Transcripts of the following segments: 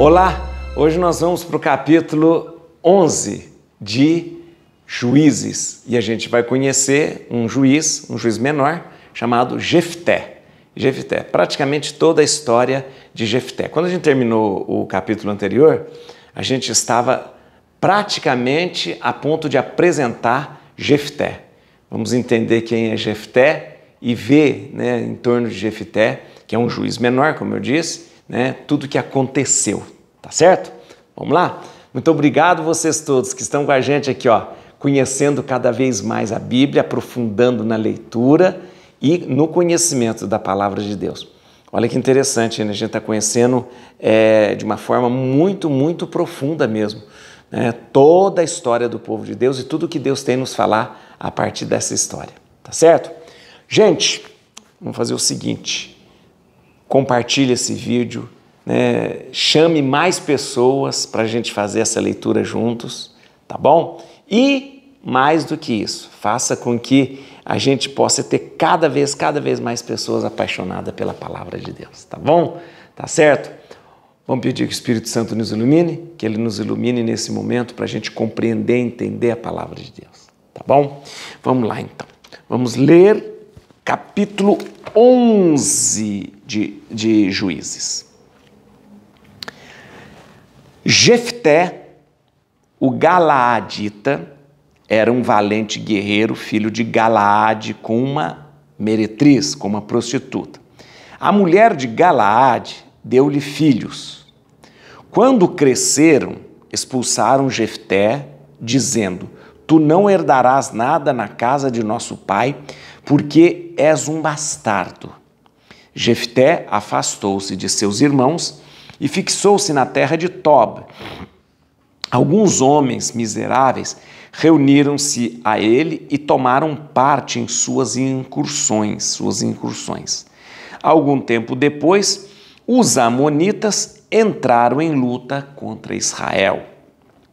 Olá, hoje nós vamos para o capítulo 11 de Juízes e a gente vai conhecer um juiz menor chamado Jefté. Jefté, praticamente toda a história de Jefté. Quando a gente terminou o capítulo anterior, a gente estava praticamente a ponto de apresentar Jefté. Vamos entender quem é Jefté e ver, em torno de Jefté, que é um juiz menor, como eu disse, tudo que aconteceu, tá certo? Vamos lá? Muito obrigado vocês todos que estão com a gente aqui, conhecendo cada vez mais a Bíblia, aprofundando na leitura e no conhecimento da Palavra de Deus. Olha que interessante, a gente está conhecendo de uma forma muito, muito profunda mesmo, toda a história do povo de Deus e tudo que Deus tem nos falar a partir dessa história, tá certo? Gente, vamos fazer o seguinte, compartilhe esse vídeo, chame mais pessoas para a gente fazer essa leitura juntos, tá bom? E mais do que isso, faça com que a gente possa ter cada vez mais pessoas apaixonadas pela palavra de Deus, tá bom? Tá certo? Vamos pedir que o Espírito Santo nos ilumine, que Ele nos ilumine nesse momento para a gente compreender e entender a palavra de Deus, tá bom? Vamos lá então, vamos ler capítulo 11 de Juízes. Jefté, o Galaadita, era um valente guerreiro, filho de Galaade, com uma meretriz, com uma prostituta. A mulher de Galaade deu-lhe filhos. Quando cresceram, expulsaram Jefté, dizendo: Tu não herdarás nada na casa de nosso pai, porque és um bastardo. Jefté afastou-se de seus irmãos e fixou-se na terra de Tob. Alguns homens miseráveis reuniram-se a ele e tomaram parte em suas incursões. Algum tempo depois, os amonitas entraram em luta contra Israel.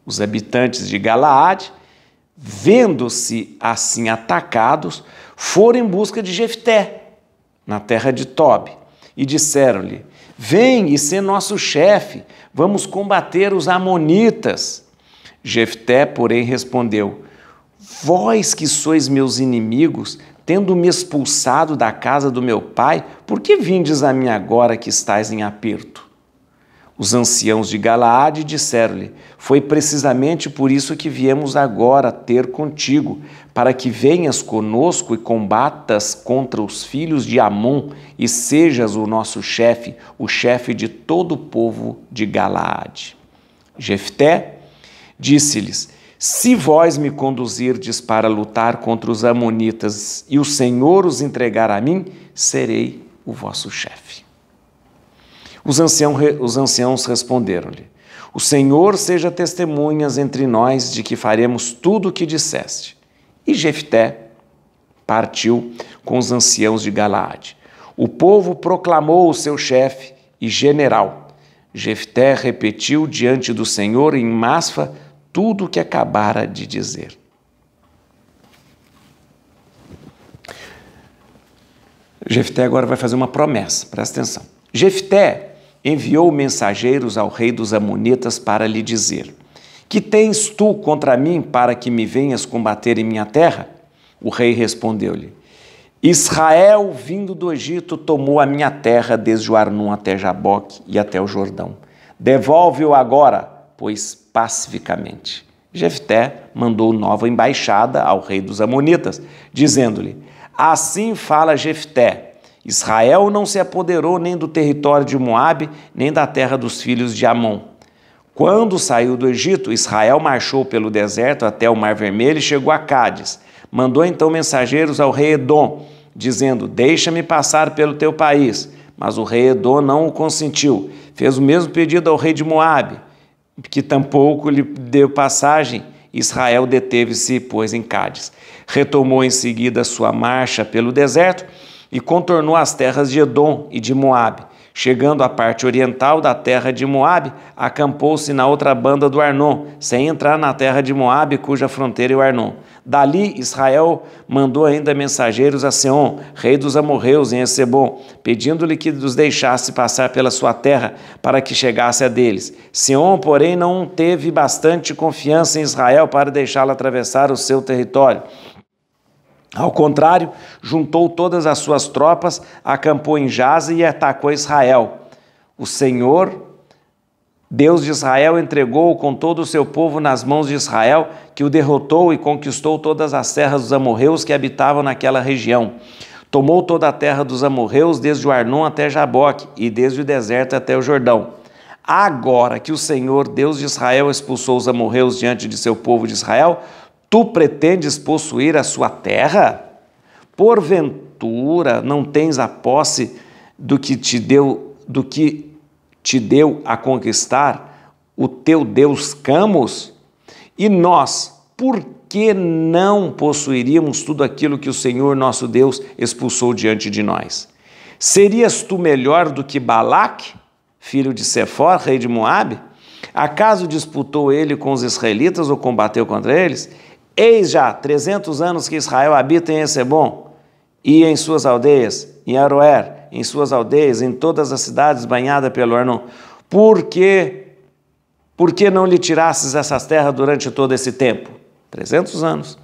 Os habitantes de Galaade, vendo-se assim atacados, foram em busca de Jefté, na terra de Tob, e disseram-lhe: Vem e sê nosso chefe, vamos combater os amonitas. Jefté, porém, respondeu: Vós que sois meus inimigos, tendo-me expulsado da casa do meu pai, por que vindes a mim agora que estais em aperto? Os anciãos de Galaade disseram-lhe: Foi precisamente por isso que viemos agora ter contigo, para que venhas conosco e combatas contra os filhos de Amon e sejas o nosso chefe, o chefe de todo o povo de Galaade. Jefté disse-lhes: Se vós me conduzirdes para lutar contra os amonitas e o Senhor os entregar a mim, serei o vosso chefe. Os anciãos responderam-lhe: O Senhor seja testemunhas entre nós de que faremos tudo o que disseste. E Jefté partiu com os anciãos de Galaade. O povo proclamou o seu chefe e general. Jefté repetiu diante do Senhor em Masfa tudo o que acabara de dizer. Jefté agora vai fazer uma promessa, presta atenção. Jefté enviou mensageiros ao rei dos amonitas para lhe dizer: Que tens tu contra mim para que me venhas combater em minha terra? O rei respondeu-lhe: Israel, vindo do Egito, tomou a minha terra desde o Arnum até Jaboque e até o Jordão. Devolve-o agora, pois pacificamente. Jefté mandou nova embaixada ao rei dos amonitas, dizendo-lhe: Assim fala Jefté: Israel não se apoderou nem do território de Moabe, nem da terra dos filhos de Amon. Quando saiu do Egito, Israel marchou pelo deserto até o Mar Vermelho e chegou a Cádiz. Mandou então mensageiros ao rei Edom, dizendo: Deixa-me passar pelo teu país. Mas o rei Edom não o consentiu. Fez o mesmo pedido ao rei de Moabe, que tampouco lhe deu passagem. Israel deteve-se, pois, em Cádiz. Retomou em seguida sua marcha pelo deserto e contornou as terras de Edom e de Moabe. Chegando à parte oriental da terra de Moabe, acampou-se na outra banda do Arnon, sem entrar na terra de Moabe, cuja fronteira é o Arnon. Dali, Israel mandou ainda mensageiros a Seom, rei dos amorreus, em Hesebom, pedindo-lhe que os deixasse passar pela sua terra, para que chegasse a deles. Seom, porém, não teve bastante confiança em Israel para deixá-lo atravessar o seu território. Ao contrário, juntou todas as suas tropas, acampou em Jaze e atacou Israel. O Senhor, Deus de Israel, entregou-o com todo o seu povo nas mãos de Israel, que o derrotou e conquistou todas as terras dos amorreus que habitavam naquela região. Tomou toda a terra dos amorreus, desde o Arnon até Jaboque, e desde o deserto até o Jordão. Agora que o Senhor, Deus de Israel, expulsou os amorreus diante de seu povo de Israel, tu pretendes possuir a sua terra? Porventura não tens a posse do que te deu a conquistar o teu Deus Camos? E nós, por que não possuiríamos tudo aquilo que o Senhor nosso Deus expulsou diante de nós? Serias tu melhor do que Balaque, filho de Sefor, rei de Moabe? Acaso disputou ele com os israelitas ou combateu contra eles? Eis já 300 anos que Israel habita em Hesebom e em suas aldeias, em Aroer, em suas aldeias, em todas as cidades banhadas pelo Arnon. Por que não lhe tirasses essas terras durante todo esse tempo? 300 anos.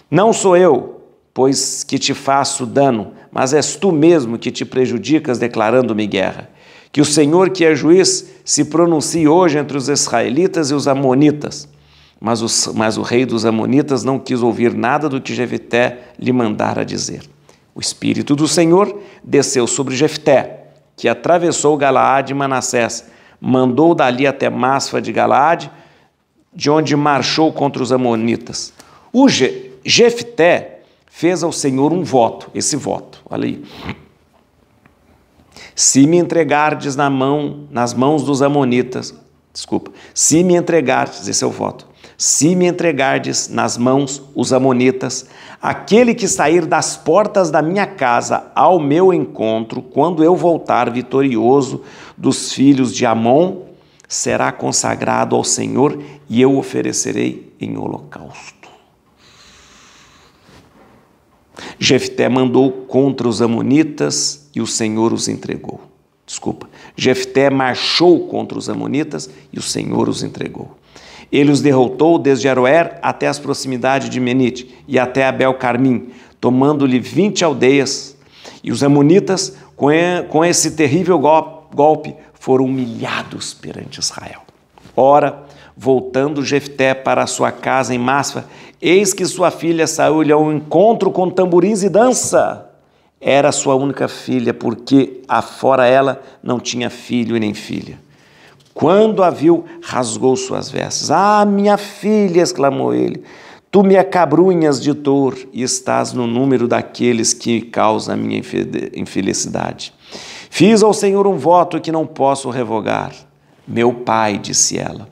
Não sou eu, pois que te faço dano, mas és tu mesmo que te prejudicas declarando-me guerra. Que o Senhor, que é juiz, se pronuncie hoje entre os israelitas e os amonitas. Mas o rei dos amonitas não quis ouvir nada do que Jefté lhe mandara dizer. O Espírito do Senhor desceu sobre Jefté, que atravessou Galaade e Manassés, mandou dali até Masfa de Galaade, de onde marchou contra os amonitas. O Jefté fez ao Senhor um voto, esse voto, olha aí. Se me entregardes nas mãos dos amonitas, se me entregardes, esse é o voto, se me entregardes nas mãos os amonitas, aquele que sair das portas da minha casa ao meu encontro, quando eu voltar vitorioso dos filhos de Amon, será consagrado ao Senhor e eu oferecerei em holocausto. Jefté mandou contra os amonitas e o Senhor os entregou. Jefté marchou contra os amonitas e o Senhor os entregou. Ele os derrotou desde Aroer até as proximidades de Menite e até Abel-Carmim, tomando-lhe 20 aldeias. E os amonitas, com esse terrível golpe, foram humilhados perante Israel. Ora, voltando Jefté para a sua casa em Masfa, eis que sua filha saiu-lhe ao encontro com tamborins e dança. Era sua única filha, porque afora ela não tinha filho e nem filha. Quando a viu, rasgou suas vestes. Ah, minha filha, exclamou ele, tu me acabrunhas de dor e estás no número daqueles que causam a minha infelicidade. Fiz ao Senhor um voto que não posso revogar. Meu pai, disse ela,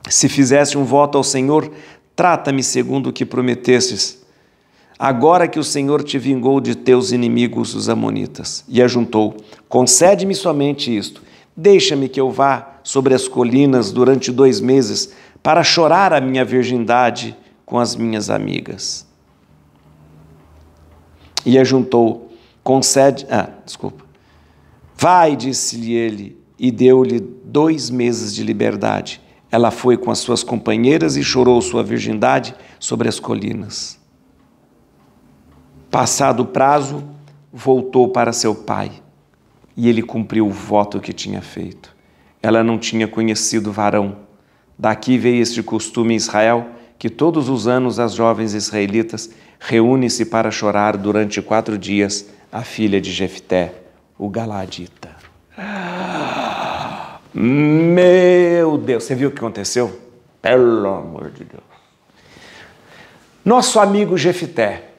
se fizesse um voto ao Senhor, trata-me segundo o que prometestes. Agora que o Senhor te vingou de teus inimigos, os amonitas. E ajuntou, concede-me somente isto. Deixa-me que eu vá sobre as colinas durante 2 meses para chorar a minha virgindade com as minhas amigas. E ajuntou, vai, disse-lhe ele, e deu-lhe 2 meses de liberdade. Ela foi com as suas companheiras e chorou sua virgindade sobre as colinas. Passado o prazo, voltou para seu pai. E ele cumpriu o voto que tinha feito. Ela não tinha conhecido varão. Daqui veio este costume em Israel, que todos os anos as jovens israelitas reúnem-se para chorar durante 4 dias a filha de Jefté, o Galaadita. Meu Deus, você viu o que aconteceu? Pelo amor de Deus. Nosso amigo Jefté.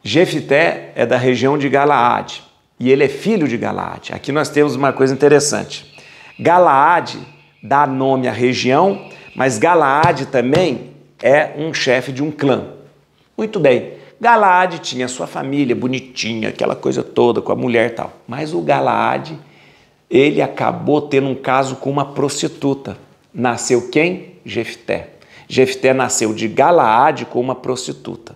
Jefté é da região de Galaade. E ele é filho de Galaade. Aqui nós temos uma coisa interessante. Galaade dá nome à região, mas Galaade também é um chefe de um clã. Muito bem, Galaade tinha sua família bonitinha, aquela coisa toda com a mulher e tal. Mas o Galaade ele acabou tendo um caso com uma prostituta. Nasceu quem? Jefté. Jefté nasceu de Galaade com uma prostituta.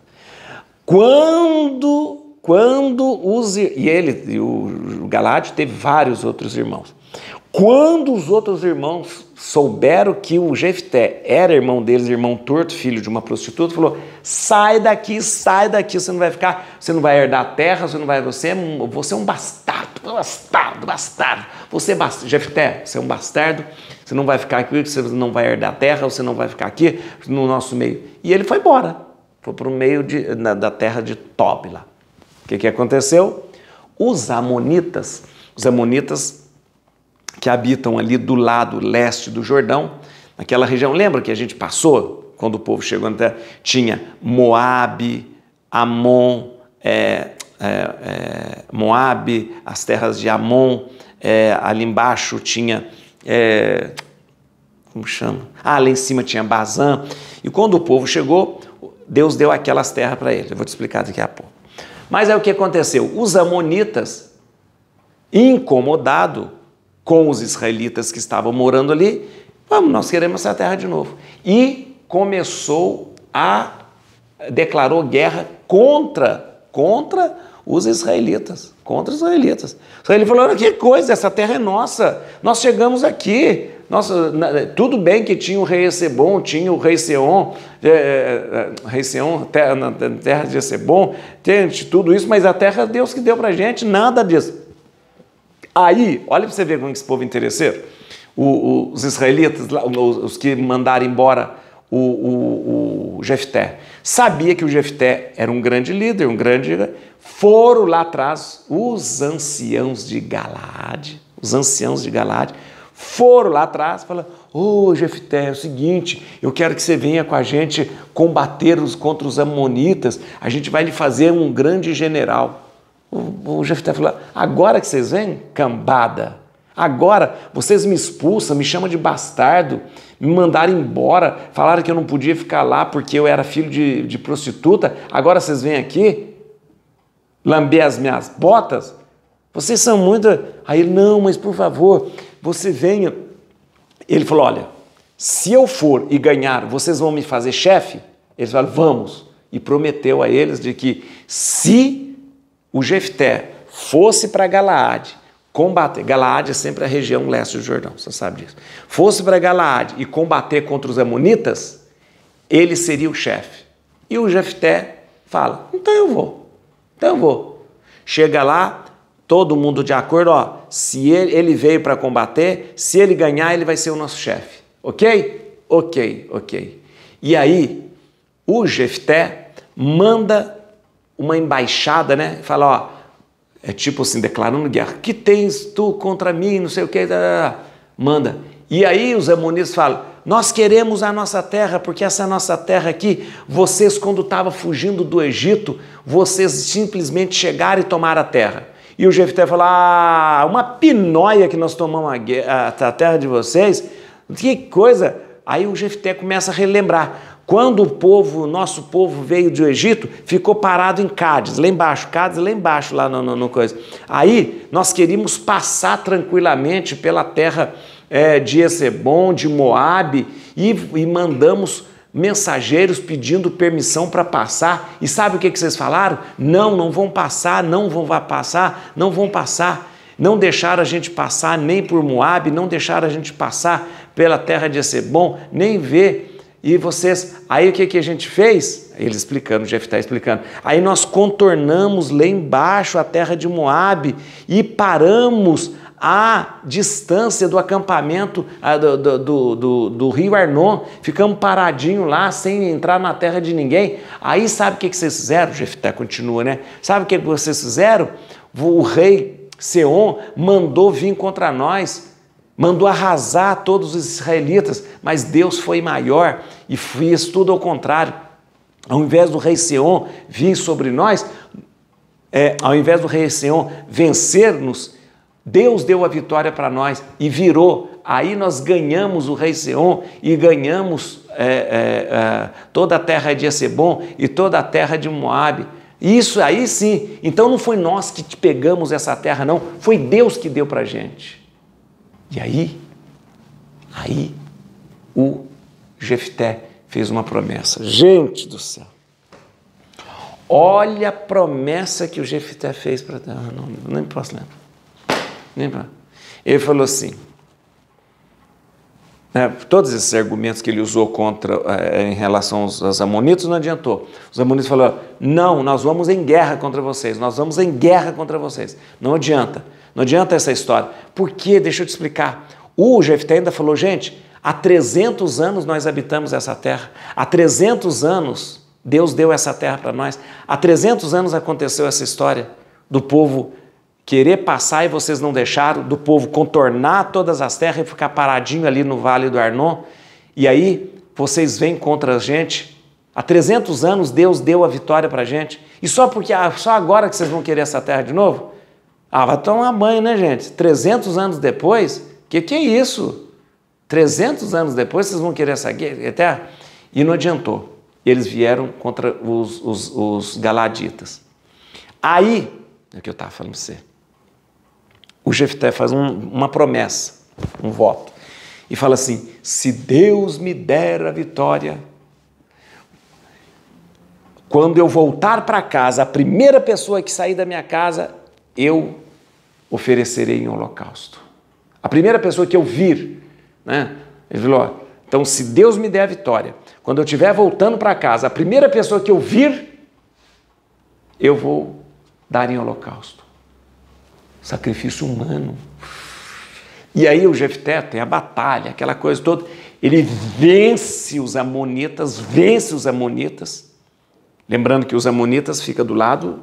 E o Galaade teve vários outros irmãos. Quando os outros irmãos souberam que o Jefté era irmão deles, irmão torto, filho de uma prostituta, falou: sai daqui, você não vai ficar, você não vai herdar a terra, você é um bastardo. Jefté, você é um bastardo, você não vai ficar aqui, você não vai herdar a terra, você não vai ficar aqui no nosso meio. E ele foi embora, foi para o meio da terra de Tob lá. O que aconteceu? Os amonitas que habitam ali do lado leste do Jordão, naquela região, lembra que a gente passou, quando o povo chegou na terra, tinha Moabe, Amon, Moabe, as terras de Amon, ali embaixo tinha, como chama? Lá em cima tinha Bazã, e quando o povo chegou, Deus deu aquelas terras para eles, eu vou te explicar daqui a pouco. Mas aí o que aconteceu? Os amonitas, incomodados com os israelitas que estavam morando ali, nós queremos essa terra de novo. E declarou guerra contra os israelitas. Ele falou: que coisa, essa terra é nossa, nós chegamos aqui. Tudo bem que tinha o rei Esebom, tinha o rei Seom, na terra de Esebom, tem tudo isso, mas a terra é Deus que deu pra gente, nada disso. Aí, olha para você ver como esse povo é interesseiro. Os israelitas, os que mandaram embora o Jefté, sabia que o Jefté era um grande líder, foram lá atrás os anciãos de Galaade, foram lá atrás e falaram: Jefté, é o seguinte, eu quero que você venha com a gente combater contra os amonitas, a gente vai lhe fazer um grande general. O Jefté falou: agora que vocês vêm, cambada, agora vocês me expulsam, me chamam de bastardo, me mandaram embora, falaram que eu não podia ficar lá porque eu era filho de prostituta, agora vocês vêm aqui lamber as minhas botas? Vocês são muito... Aí ele: não, mas por favor, você venha. Ele falou: olha, se eu for e ganhar, vocês vão me fazer chefe? Eles falaram: vamos. E prometeu a eles de que se o Jefté fosse para Galaade combater, Galaade é sempre a região leste do Jordão, você sabe disso, fosse para Galaade e combater contra os amonitas, ele seria o chefe. E o Jefté fala: então eu vou. Chega lá, todo mundo de acordo, se ele veio para combater, se ele ganhar, ele vai ser o nosso chefe. Ok? Ok. E aí, o Jefté manda uma embaixada, né? Fala: é tipo assim, declarando guerra: que tens tu contra mim, não sei o que, manda. E aí os amonitas falam: nós queremos a nossa terra, porque essa nossa terra aqui, vocês quando estavam fugindo do Egito, vocês simplesmente chegaram e tomaram a terra. E o Jefté fala: uma pinóia que nós tomamos a terra de vocês, que coisa. Aí o Jefté começa a relembrar. Quando nosso povo veio do Egito, ficou parado em Cádiz, lá embaixo, lá no coisa. Aí nós queríamos passar tranquilamente pela terra de Esebom, de Moabe, e mandamos mensageiros pedindo permissão para passar. E sabe o que vocês falaram? Não vão passar. Não deixaram a gente passar nem por Moabe, não deixaram a gente passar pela terra de Esebom, nem ver. E vocês, aí o que a gente fez? Ele explicando, o Jefté explicando. Aí nós contornamos lá embaixo a terra de Moabe e paramos à distância do acampamento do rio Arnon. Ficamos paradinhos lá, sem entrar na terra de ninguém. Aí sabe o que vocês fizeram? O Jefté continua, né? Sabe o que vocês fizeram? O rei Seom mandou vir contra nós, mandou arrasar todos os israelitas, mas Deus foi maior e fez tudo ao contrário. Ao invés do rei Seom vir sobre nós, ao invés do rei Seom vencer-nos, Deus deu a vitória para nós e virou. Aí nós ganhamos o rei Seom e ganhamos toda a terra de Esebom e toda a terra de Moabe. Isso aí sim. Então não foi nós que pegamos essa terra, não. Foi Deus que deu para a gente. E aí o Jefté fez uma promessa. Gente do céu! Olha a promessa que o Jefté fez para Deus. Nem posso lembrar. Ele falou assim, todos esses argumentos que ele usou em relação aos amonitas não adiantou. Os amonitas falaram, não, nós vamos em guerra contra vocês, Não adianta essa história. Por quê? Deixa eu te explicar. O Jefté ainda falou, gente, há 300 anos nós habitamos essa terra, há 300 anos Deus deu essa terra para nós, há 300 anos aconteceu essa história do povo querer passar e vocês não deixaram, do povo contornar todas as terras e ficar paradinho ali no Vale do Arnon, e aí vocês vêm contra a gente. Há 300 anos Deus deu a vitória para a gente, e só agora que vocês vão querer essa terra de novo? Vai tomar banho, né, gente? 300 anos depois, que é isso? 300 anos depois vocês vão querer essa terra? E não adiantou. Eles vieram contra os galaditas. Aí, é o que eu estava falando para você, o Jefté faz uma promessa, um voto, e fala assim, se Deus me der a vitória, quando eu voltar para casa, a primeira pessoa que sair da minha casa, eu oferecerei em holocausto. A primeira pessoa que eu vir, né? Ele falou, então se Deus me der a vitória, quando eu estiver voltando para casa, a primeira pessoa que eu vir, eu vou dar em holocausto. Sacrifício humano. E aí o Jefté tem a batalha, aquela coisa toda. Ele vence os amonitas. Lembrando que os amonitas ficam do lado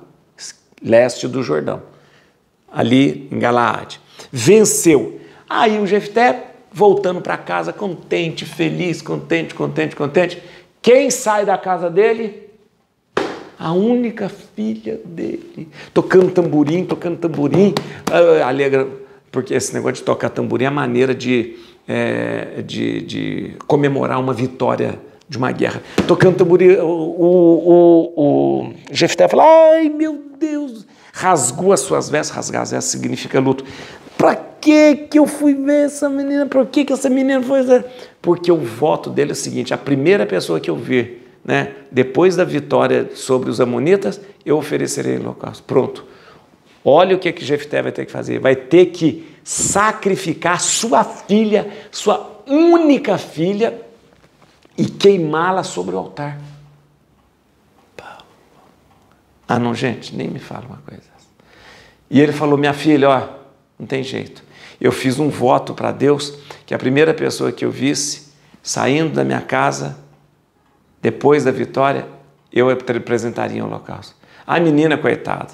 leste do Jordão, ali em Galaade. Venceu. Aí o Jefté, voltando para casa, contente, feliz, contente. Quem sai da casa dele? A única filha dele. Tocando tamborim, alegra, porque esse negócio de tocar tamborim é a maneira de comemorar uma vitória de uma guerra. Tocando tamborim, o Jefté fala, ai meu Deus, rasgou as suas vestes, rasgar as vestes significa luto. Para que eu fui ver essa menina? Por que essa menina foi? Porque o voto dele é o seguinte, a primeira pessoa que eu ver, né, depois da vitória sobre os amonitas, eu oferecerei holocausto. Pronto. Olha o que Jefté vai ter que fazer. Vai ter que sacrificar sua filha, sua única filha, e queimá-la sobre o altar. Não, gente, nem me fala uma coisa. E ele falou, minha filha, não tem jeito. Eu fiz um voto para Deus que a primeira pessoa que eu visse saindo da minha casa, depois da vitória, eu apresentaria em holocausto. A menina, coitada,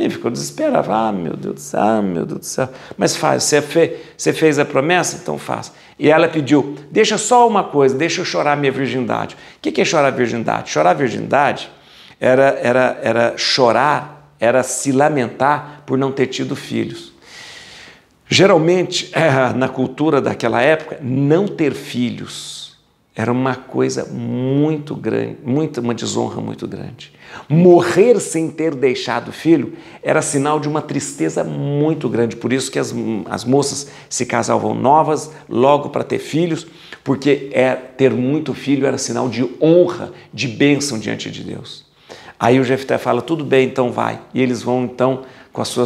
ficou desesperada. Meu Deus do céu. Mas faz, você fez a promessa? Então faz. E ela pediu, deixa só uma coisa, deixa eu chorar minha virgindade. O que é chorar virgindade? Chorar virgindade era chorar, era se lamentar por não ter tido filhos. Geralmente, na cultura daquela época, não ter filhos era uma coisa muito grande, uma desonra muito grande. Morrer sem ter deixado filho era sinal de uma tristeza muito grande. Por isso que as moças se casavam novas logo para ter filhos, porque ter muito filho era sinal de honra, de bênção diante de Deus. Aí o Jefté fala, tudo bem, então vai. E eles vão então,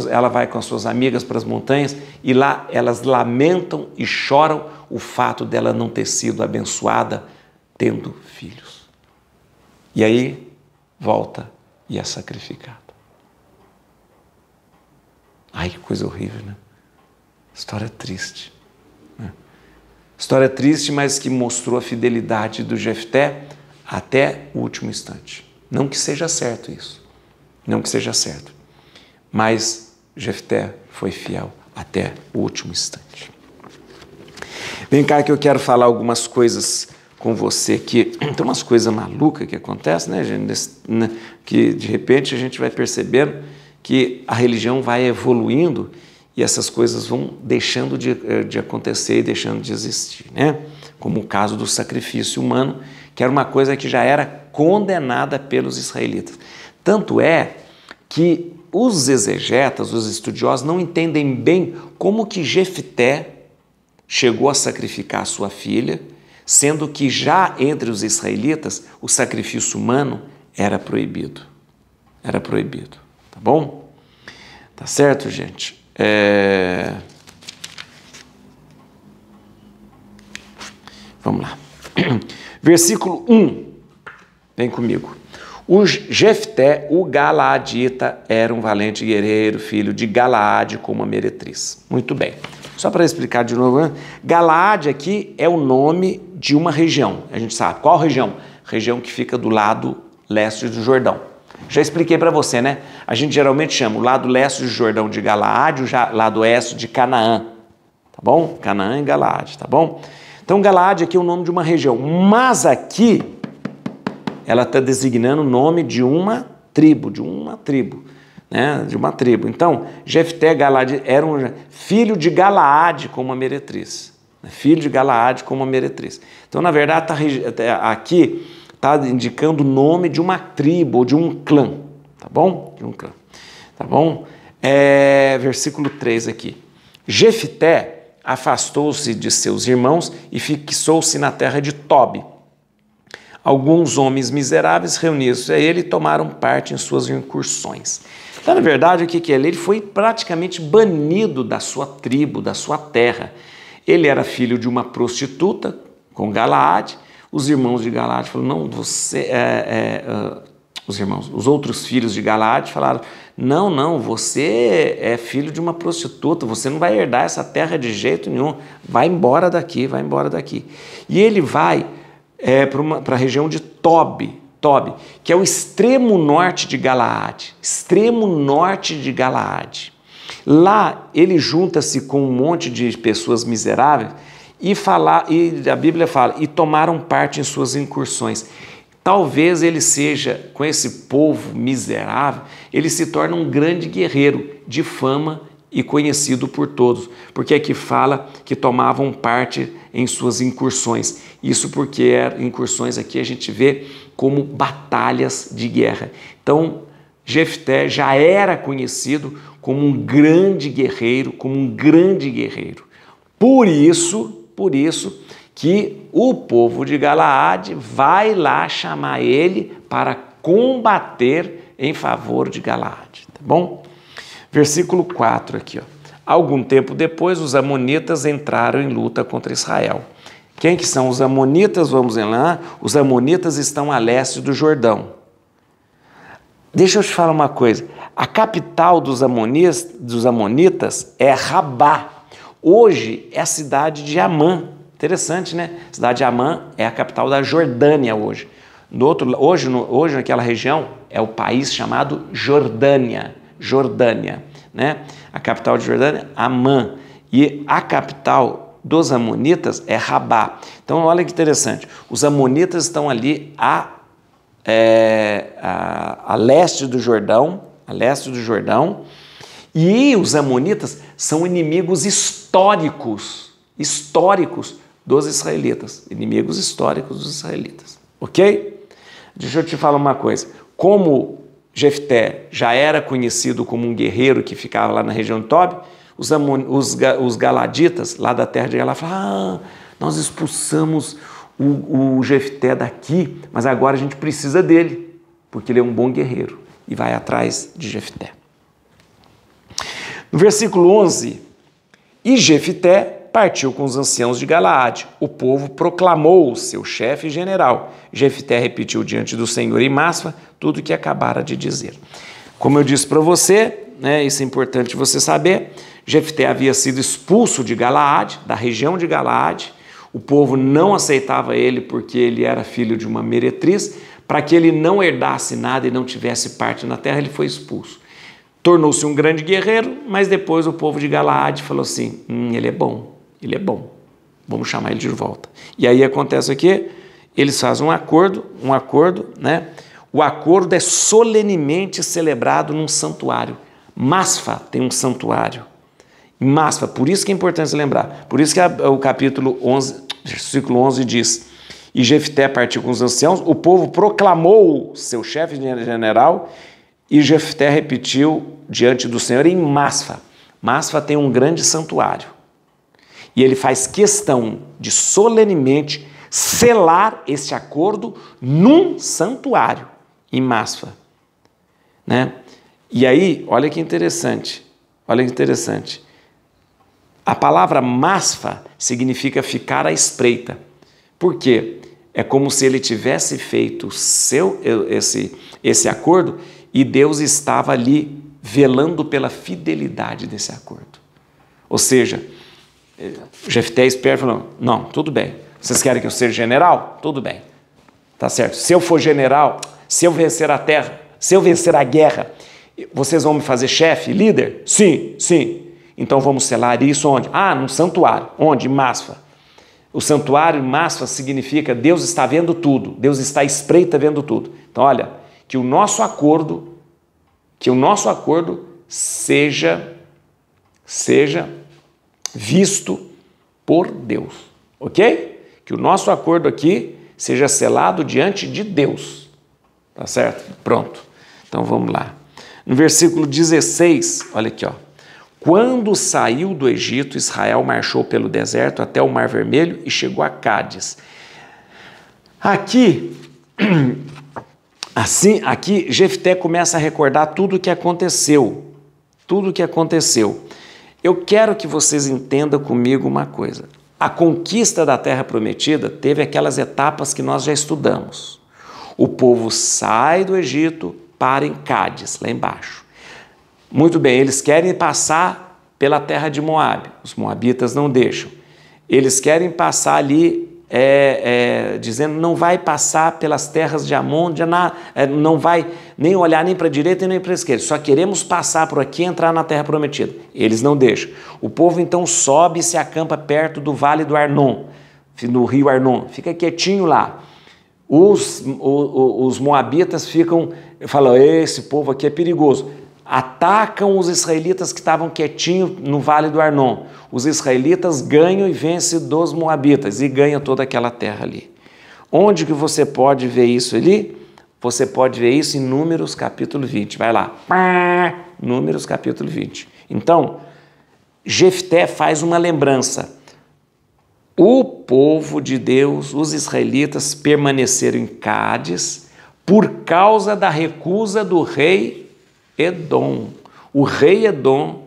ela vai com as suas amigas para as montanhas e lá elas lamentam e choram o fato dela não ter sido abençoada tendo filhos. E aí volta e é sacrificada. Ai, que coisa horrível, né? História triste. Né? História triste, mas que mostrou a fidelidade do Jefté até o último instante. Não que seja certo isso. Não que seja certo. Mas Jefté foi fiel até o último instante. Vem cá que eu quero falar algumas coisas com você, que tem umas coisas malucas que acontecem, né, gente? Que de repente a gente vai percebendo que a religião vai evoluindo e essas coisas vão deixando de acontecer e deixando de existir, né? Como o caso do sacrifício humano, que era uma coisa que já era condenada pelos israelitas. Tanto é que os exegetas, os estudiosos, não entendem bem como que Jefté chegou a sacrificar sua filha, sendo que já entre os israelitas o sacrifício humano era proibido. Era proibido, tá bom? Tá certo, gente? Vamos lá. Versículo 1. Vem comigo. O Jefté, o Galaadita, era um valente guerreiro, filho de Galaade com uma meretriz. Muito bem. Só para explicar de novo, Galaade aqui é o nome de uma região. A gente sabe. Qual região? Região que fica do lado leste do Jordão. Já expliquei para você, né? A gente geralmente chama o lado leste do Jordão de Galaade, o lado oeste de Canaã. Tá bom? Canaã e Galaade, tá bom? Então, Galaade aqui é o nome de uma região. Mas aqui, ela está designando o nome de uma tribo, né? De uma tribo. Então, Jefté Galaade era um filho de Galaade com uma meretriz. Filho de Galaade com uma meretriz. Então, na verdade, aqui está indicando o nome de uma tribo ou de um clã. Tá bom? De um clã. Tá bom? Versículo 3 aqui. Jefté afastou-se de seus irmãos e fixou-se na terra de Tobi. Alguns homens miseráveis reuniram-se a ele e tomaram parte em suas incursões. Então, na verdade, o que é? Ele foi praticamente banido da sua tribo, da sua terra. Ele era filho de uma prostituta com Galaade. Os irmãos de Galaade falaram, não, você os outros filhos de Galaade falaram, não, você é filho de uma prostituta, você não vai herdar essa terra de jeito nenhum, vai embora daqui. E ele vai para a região de Tobi, que é o extremo norte de Galaade, Lá ele junta-se com um monte de pessoas miseráveis e a Bíblia fala, e tomaram parte em suas incursões. Talvez ele seja, com esse povo miserável, ele se torna um grande guerreiro de fama e conhecido por todos, porque aqui fala que tomavam parte em suas incursões. Isso porque incursões aqui a gente vê como batalhas de guerra. Então, Jefté já era conhecido como um grande guerreiro, Por isso que o povo de Galaade vai lá chamar ele para combater em favor de Galaade, tá bom? Versículo 4 aqui, ó. Algum tempo depois, os amonitas entraram em luta contra Israel. Quem que são os amonitas? Vamos lá. Os amonitas estão a leste do Jordão. Deixa eu te falar uma coisa. A capital dos amonitas é Rabá. Hoje é a cidade de Amã. Interessante, né? A cidade de Amã é a capital da Jordânia hoje. Hoje naquela região é o país chamado Jordânia, né? A capital de Jordânia, Amã. E a capital dos amonitas é Rabá. Então, olha que interessante. Os amonitas estão ali a leste do Jordão, e os amonitas são inimigos históricos dos israelitas, ok? Deixa eu te falar uma coisa, como Jefté já era conhecido como um guerreiro que ficava lá na região de Tobi, os galaditas lá da terra de Galaade falaram, nós expulsamos o Jefté daqui, mas agora a gente precisa dele, porque ele é um bom guerreiro, e vai atrás de Jefté. No versículo 11, e Jefté partiu com os anciãos de Galaade. O povo proclamou seu chefe general. Jefté repetiu diante do Senhor em Masfa tudo o que acabara de dizer. Como eu disse para você, né, isso é importante você saber, Jefté havia sido expulso de Galaade, da região de Galaade. O povo não aceitava ele porque ele era filho de uma meretriz. Para que ele não herdasse nada e não tivesse parte na terra, ele foi expulso. Tornou-se um grande guerreiro, mas depois o povo de Galaade falou assim, ele é bom, vamos chamar ele de volta. E aí acontece o quê? Eles fazem um acordo, né? O acordo é solenemente celebrado num santuário. Masfa tem um santuário. Masfa, por isso que é importante se lembrar. Por isso que o capítulo 11, versículo 11 diz, e Jefté partiu com os anciãos, o povo proclamou seu chefe general, e Jefté repetiu diante do Senhor em Masfa. Masfa tem um grande santuário. E ele faz questão de solenemente selar esse acordo num santuário em Masfa, né? E aí, olha que interessante, a palavra Masfa significa ficar à espreita. Por quê? É como se ele tivesse feito esse acordo e Deus estava ali velando pela fidelidade desse acordo. Ou seja, Jefté esperto falou, não, tudo bem, vocês querem que eu seja general? Tudo bem, tá certo. Se eu for general, se eu vencer a terra, se eu vencer a guerra, vocês vão me fazer chefe, líder? Sim, sim. Então vamos selar isso onde? Ah, num santuário. Onde? Em Masfa. O santuário Masfa significa Deus está vendo tudo, Deus está à espreita vendo tudo. Então olha, que o nosso acordo seja visto por Deus, ok? Que o nosso acordo aqui seja selado diante de Deus, tá certo? Pronto, então vamos lá. No versículo 16, olha aqui, ó. Quando saiu do Egito, Israel marchou pelo deserto até o Mar Vermelho e chegou a Cádiz. Aqui Jefté começa a recordar tudo o que aconteceu. Eu quero que vocês entendam comigo uma coisa. A conquista da Terra Prometida teve aquelas etapas que nós já estudamos. O povo sai do Egito, para em Cádiz, lá embaixo. Muito bem, eles querem passar pela terra de Moabe, os moabitas não deixam. Eles querem passar ali, dizendo não vai passar pelas terras de Amon, não vai nem olhar nem para a direita nem para a esquerda, só queremos passar por aqui e entrar na terra prometida. Eles não deixam. O povo então sobe e se acampa perto do vale do Arnon, no rio Arnon, fica quietinho lá. Os moabitas falam, esse povo aqui é perigoso. Atacam os israelitas que estavam quietinhos no vale do Arnon. Os israelitas ganham e vencem dos moabitas e ganham toda aquela terra ali. Onde que você pode ver isso ali? Você pode ver isso em Números capítulo 20. Vai lá. Números capítulo 20. Então, Jefté faz uma lembrança. O povo de Deus, os israelitas, permaneceram em Cádiz por causa da recusa do rei Edom, o rei Edom,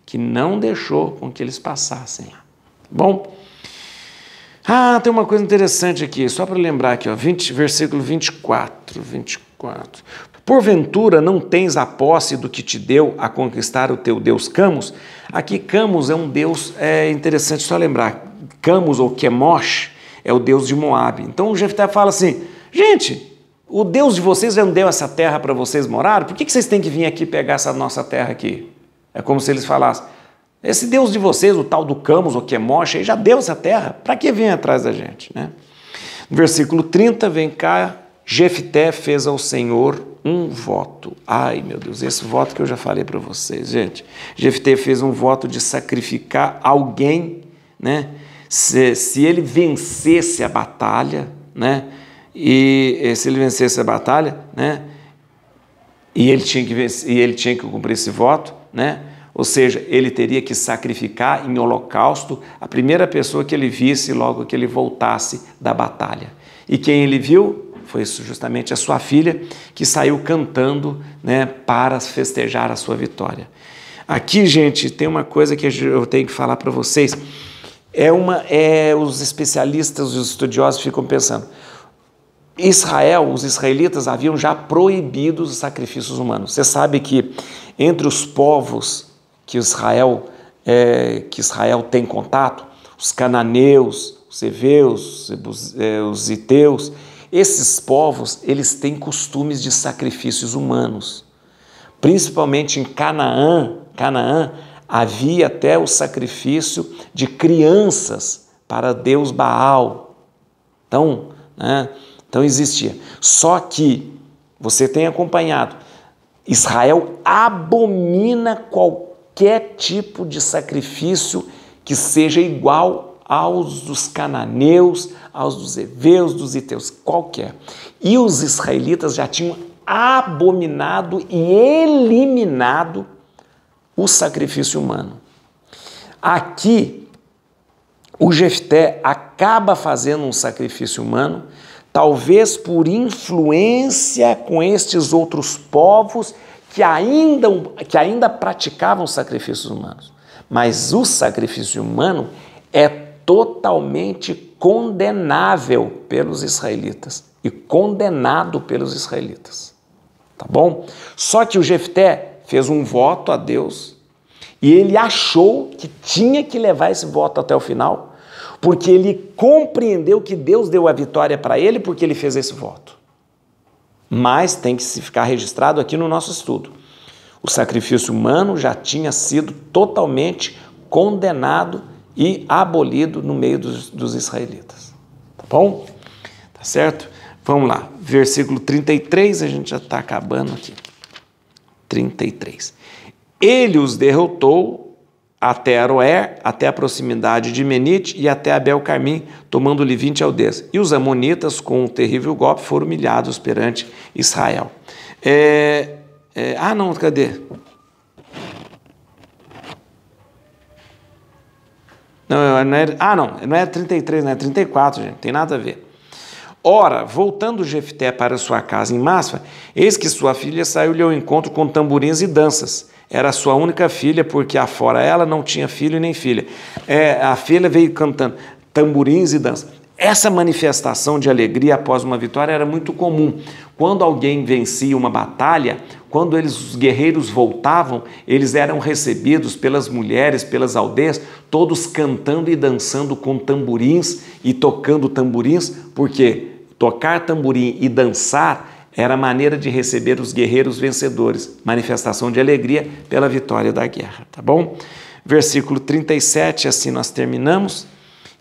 que não deixou com que eles passassem lá. Bom, tem uma coisa interessante aqui, só para lembrar aqui, ó, versículo 24. Porventura não tens a posse do que te deu a conquistar o teu Deus Camus? Aqui Camus é um Deus, interessante só lembrar, Camus ou Quemosh é o Deus de Moabe. Então o Jefté fala assim, gente, o Deus de vocês já não deu essa terra para vocês morarem? Por que vocês têm que vir aqui pegar essa nossa terra aqui? É como se eles falassem, esse Deus de vocês, o tal do Camus ou Quemosh, já deu essa terra, para que vir atrás da gente? Né? No versículo 30, vem cá, Jefté fez ao Senhor um voto. Ai, meu Deus, esse voto que eu já falei para vocês, gente. Jefté fez um voto de sacrificar alguém, né? Se ele vencesse a batalha, né? E se ele vencesse a batalha, né? E ele tinha que cumprir esse voto, né? Ou seja, ele teria que sacrificar em holocausto a primeira pessoa que ele visse logo que ele voltasse da batalha. E quem ele viu foi justamente a sua filha, que saiu cantando, né, para festejar a sua vitória. Aqui, gente, tem uma coisa que eu tenho que falar para vocês. Os especialistas, os estudiosos ficam pensando, os israelitas haviam já proibido os sacrifícios humanos. Você sabe que entre os povos que Israel tem contato, os cananeus, os heveus, os hiteus, esses povos, eles têm costumes de sacrifícios humanos. Principalmente em Canaã havia até o sacrifício de crianças para Deus Baal. Então existia. Só que, você tem acompanhado, Israel abomina qualquer tipo de sacrifício que seja igual aos dos cananeus, aos dos heveus, dos hiteus, qualquer. E os israelitas já tinham abominado e eliminado o sacrifício humano. Aqui, o Jefté acaba fazendo um sacrifício humano, talvez por influência com estes outros povos que ainda praticavam sacrifícios humanos. Mas o sacrifício humano é totalmente condenável pelos israelitas e condenado pelos israelitas. Tá bom? Só que o Jefté fez um voto a Deus e ele achou que tinha que levar esse voto até o final, porque ele compreendeu que Deus deu a vitória para ele porque ele fez esse voto. Mas tem que se ficar registrado aqui no nosso estudo. O sacrifício humano já tinha sido totalmente condenado e abolido no meio dos israelitas. Tá bom? Tá certo? Vamos lá. Versículo 33, a gente já está acabando aqui. 33. Ele os derrotou até Aroer, até a proximidade de Menite e até Abel-Carmim, tomando-lhe 20 aldeias. E os amonitas, com um terrível golpe, foram humilhados perante Israel. Não, cadê? Não é 33, não é 34, gente, tem nada a ver. Ora, voltando Jefté para sua casa em Masfa, eis que sua filha saiu-lhe ao encontro com tamborins e danças. Era sua única filha, porque afora ela não tinha filho nem filha. A filha veio cantando tamborins e danças. Essa manifestação de alegria após uma vitória era muito comum. Quando alguém vencia uma batalha, quando os guerreiros voltavam, eles eram recebidos pelas mulheres, pelas aldeias, todos cantando e dançando com tamborins e tocando tamborins, porque tocar tamborim e dançar era a maneira de receber os guerreiros vencedores, manifestação de alegria pela vitória da guerra, tá bom? Versículo 37, assim nós terminamos.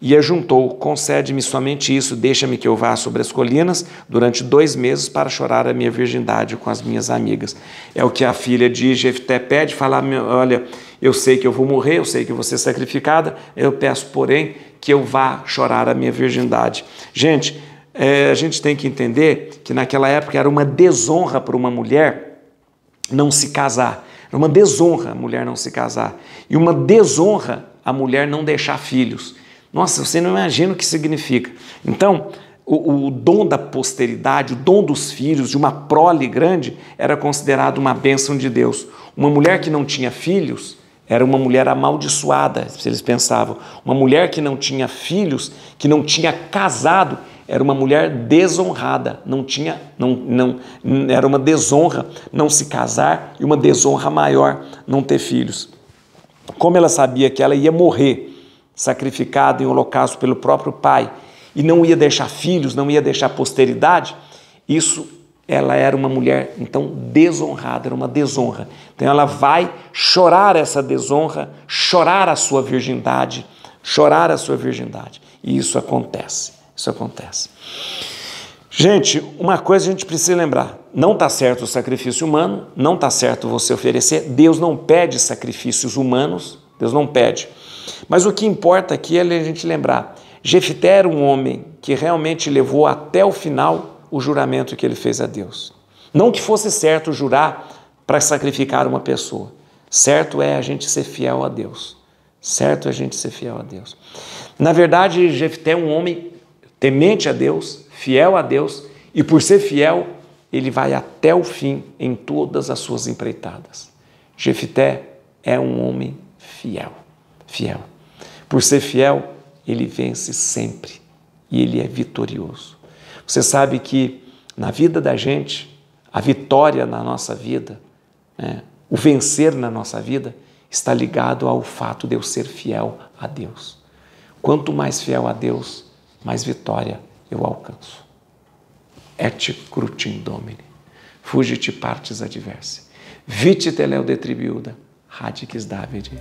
E ajuntou, concede-me somente isso, deixa-me que eu vá sobre as colinas durante 2 meses para chorar a minha virgindade com as minhas amigas. É o que a filha de Jefté pede, fala, olha, eu sei que eu vou morrer, eu sei que eu vou ser sacrificada, eu peço, porém, que eu vá chorar a minha virgindade. Gente, a gente tem que entender que naquela época era uma desonra para uma mulher não se casar. Era uma desonra a mulher não se casar. E uma desonra a mulher não deixar filhos. Nossa, você não imagina o que significa. Então, o dom da posteridade, o dom dos filhos, de uma prole grande, era considerado uma bênção de Deus. Uma mulher que não tinha filhos era uma mulher amaldiçoada, se eles pensavam. Uma mulher que não tinha filhos, que não tinha casado, era uma mulher desonrada. Era uma desonra não se casar e uma desonra maior não ter filhos. Como ela sabia que ela ia morrer, sacrificada em holocausto pelo próprio pai, e não ia deixar filhos, não ia deixar posteridade, ela era uma mulher, então, desonrada, era uma desonra. Então ela vai chorar essa desonra, chorar a sua virgindade, e isso acontece, Gente, uma coisa a gente precisa lembrar, não está certo o sacrifício humano, não está certo você oferecer, Deus não pede sacrifícios humanos, Deus não pede. Mas o que importa aqui é a gente lembrar, Jefté era um homem que realmente levou até o final o juramento que ele fez a Deus. Não que fosse certo jurar para sacrificar uma pessoa, certo é a gente ser fiel a Deus, Na verdade, Jefté é um homem temente a Deus, fiel a Deus, e por ser fiel, ele vai até o fim em todas as suas empreitadas. Jefté é um homem fiel. Por ser fiel, ele vence sempre e ele é vitorioso. Você sabe que na vida da gente, a vitória na nossa vida, o vencer na nossa vida, está ligado ao fato de eu ser fiel a Deus. Quanto mais fiel a Deus, mais vitória eu alcanço. Et crutim domini, fugit partis adversi, vite teleu detribiuda, radix Davide.